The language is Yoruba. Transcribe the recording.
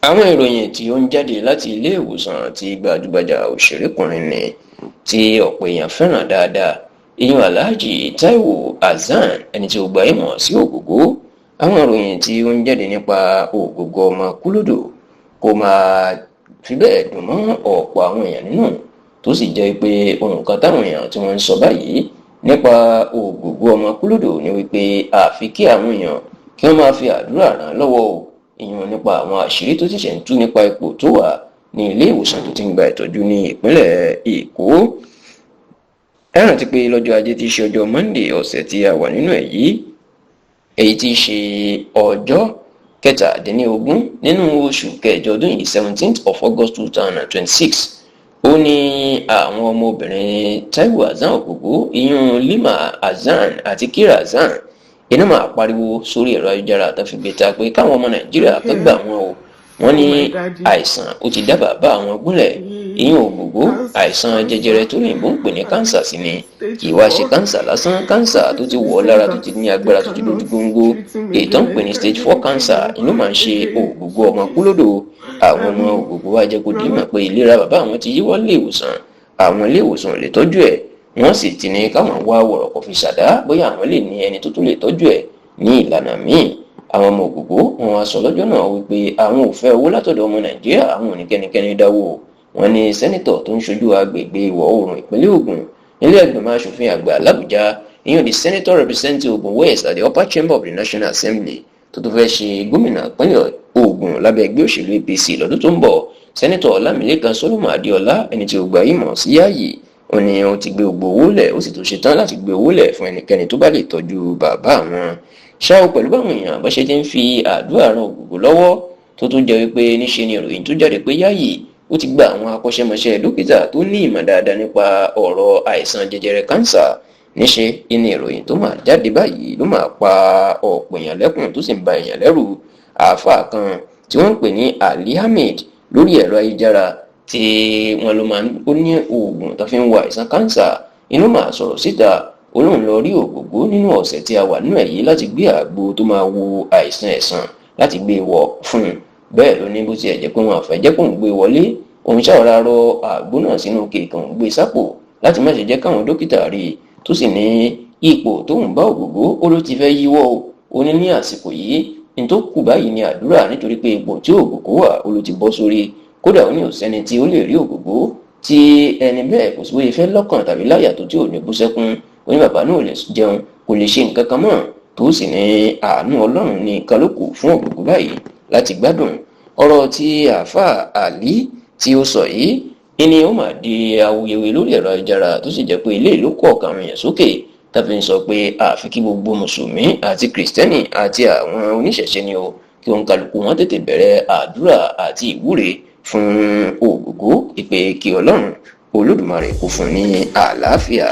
Àwọn ìròyìn tí ó ń jáde láti ilé ìwòsàn tí gbajúgbajà òṣèrékùnrin ni tí ọ̀pọ̀ èèyàn fẹ́ràn dáadáa, ìyẹn Alhaji Taiwo Hassan, ẹni tí ó gbajúmọ̀ sí Ògògó. Àwọn ìròyìn tí ó ń jáde nípa Ògògó ọmọ Kúlódò kò máa fi bẹ́ẹ̀ dùn mọ́ ọ̀pọ̀ àwọn èèyàn nínú, tó sì jẹ́ pé ohun kan táwọn èèyàn tí wọ́n ń sọ báyìí nípa Ògògó ọmọ Kúlódò ni wípé àfi kí àwọn èèyàn kí wọ́n máa fi àdúrà ràn án lọ́wọ́ o, ìyẹn nípa àwọn àṣírí tó ṣẹ̀ṣẹ̀ ń tú nípa ipò tó wà ní ilé ìwòsàn tó ti ń gba ìtọ́jú ní ìpínlẹ̀ Èkó. Ẹ rántí pé lọ́jọ́ Ajé tí í ṣe ọjọ́ Monday ọ̀sẹ̀ tí a wà nínú ẹ̀ yìí, èyí tí í ṣe ọjọ́ kẹtàdínlógún nínú oṣù kẹjọ ọdún yìí 17th of August 2026, ó ní àwọn ọmọbìnrin Taiwo Hassan Ògògó, ìyẹn Lima Hassan àti Kira Hassan, iná máa pariwo sórí ẹ̀rọ ayélujára tó fi gbé ta pé káwọn ọmọ Nàìjíríà tó gbà wọn o. Wọ́n ní àìsàn ó ti dá bàbá àwọn gúnlẹ̀, ìyẹn Ògògó. Àìsàn jẹjẹrẹ tó lóyìnbó ń pè ní kánsà sí ni, kì í wá ṣe kánsà lásán, kánsà tó ti wọ̀ ọ́ lára, tó ti ní agbára, tó ti dojú góńgó, èyí tó ń pè ní stage 4 cancer inú máa ń ṣe Ògògó ọmọ Kúlódò. Àwọn ọmọ Ògògó wá jẹ́ kó dìímọ̀ pé ìlera bàbá àwọn ti yíwọ́ ilé ìwòsàn, àwọn ilé ìwòsàn ò lè tọ́jú ẹ̀. Wọ́n sì ti ní káwọn wá wọ̀rọ̀kọ̀ fi ṣàdá bóyá àwọn lè ní ẹni tó tún lè tọ́jú ẹ̀ ní ìlànà míì. Àwọn ọmọ Ògògó wọn wá sọ lọ́jọ́ náà wípé àwọn ò fẹ́ owó látọ̀dọ̀ ọmọ Nàìjíríà, àwọn ò ní kẹ́nikẹ́ni dáwó. Wọ́n ní sẹ́nítọ̀ tó ń ṣojú agbègbè ìwọ̀ oòrùn ìpínlẹ̀ Ògùn nílé ìgbìmọ̀ aṣòfin àgbà l'Àbújá, ìyẹn the senator representing Ogun West at the upper chamber of the National Assembly, tó fẹ́ ṣe gómìnà ìpínlẹ̀ Ògùn lábẹ́ ẹgbẹ́ òṣèlú APC lọ́dún tó ń bọ̀, sẹ́nítọ̀ Ọlámilékan Solomon Adéọlá, ẹni tí ó gbajúmọ̀ sí Yáyì, ó ní ó ti gbé gbogbo owó lẹ̀, ó sì tún ṣetán láti gbé owó lẹ̀ fún ẹnikẹ́ni tó bá lè tọ́jú bàbá àwọn. Ṣá o, pẹ̀lú báwọn èèyàn bá ṣe ti ń fi àdúrà ran Ògògó lọ́wọ́, tó tún jẹ́ wípé níṣe ni ìròyìn tó jáde pé Yáyì ó ti gba àwọn akọ́ṣẹ́mọṣẹ́ dókítà tó ní ìmọ̀ dáadáa nípa ọ̀rọ̀ àìsàn jẹjẹrẹ kánsà. Níṣe ní ìròyìn tó máa jáde báyìí ló máa pa ọ̀pọ̀ èèyàn lẹ́kùn, tó sì ń ba èèyàn lẹ́rù. Àáfàá kan tí wọ́n ń pè ní Ali Hamid lórí ẹ̀rọ ayélujára, tí wọ́n ló máa ó ní oògùn tó fi ń wo àìsàn kánsà, inú máa sọ̀rọ̀ síta. Olóhùn lọ rí Ògògó nínú ọ̀sẹ̀ tí a wà nínú ẹ̀ yìí láti gbé àgbo tó máa wo àìsàn ẹ̀sàn láti gbé wọ̀ fún un. Bẹ́ẹ̀ ló ní bó tiẹ̀ jẹ́ pé wọn àfẹ́ jẹ́ kó ń gbé wọlé, òun ṣàwárà rọ àgbo náà sínú kéèkàn gbé sápò láti má ṣe jẹ́ káwọn dókítà rí i, tó sì ní ipò tó ń bá Ògògó ó ló ti fẹ́ yíwọ́ o. Ó ní àsìkò yìí ní tó kù báyìí ní àdúrà, nítorí pé ipò tí Ògògó wà ó ló ti bọ́ sórí. Kódà ó ní òsẹ́ni tí ó lè rí Ògògó tí ẹni bẹ́ẹ̀ kò sí bóyá fẹ́ lọ́kàn tàbí láyà tó tí ò ní bú sẹ́kún. Ó ní bàbá náà ò lè jẹun, kò lè ṣe nǹkan kan mọ́, tó sì ní àánú Ọlọ́run ní kálukú fún Ògògó báyìí láti gbádùn. Ọ̀rọ̀ tí àáfàá Ali tí ó sọ yìí ni ó máa di awuyewuye lórí ẹ̀rọ ayélujára, tó sì jẹ́ pé ilé ìlú kọ̀ ọ̀kan àwọn èèyàn sókè tàbí ń sọ pé àfi kí gbogbo mùsùlùmí àti kìrìsìtẹ́nì àti àwọn oníṣẹ̀ṣe ni o, kí òun kálukú wọn tètè bẹ̀rẹ̀ àdúrà àti ìwúre fún Ògògó, ìpè kí Ọlọ́run Olódùmarè kó fún ní àlàáfíà.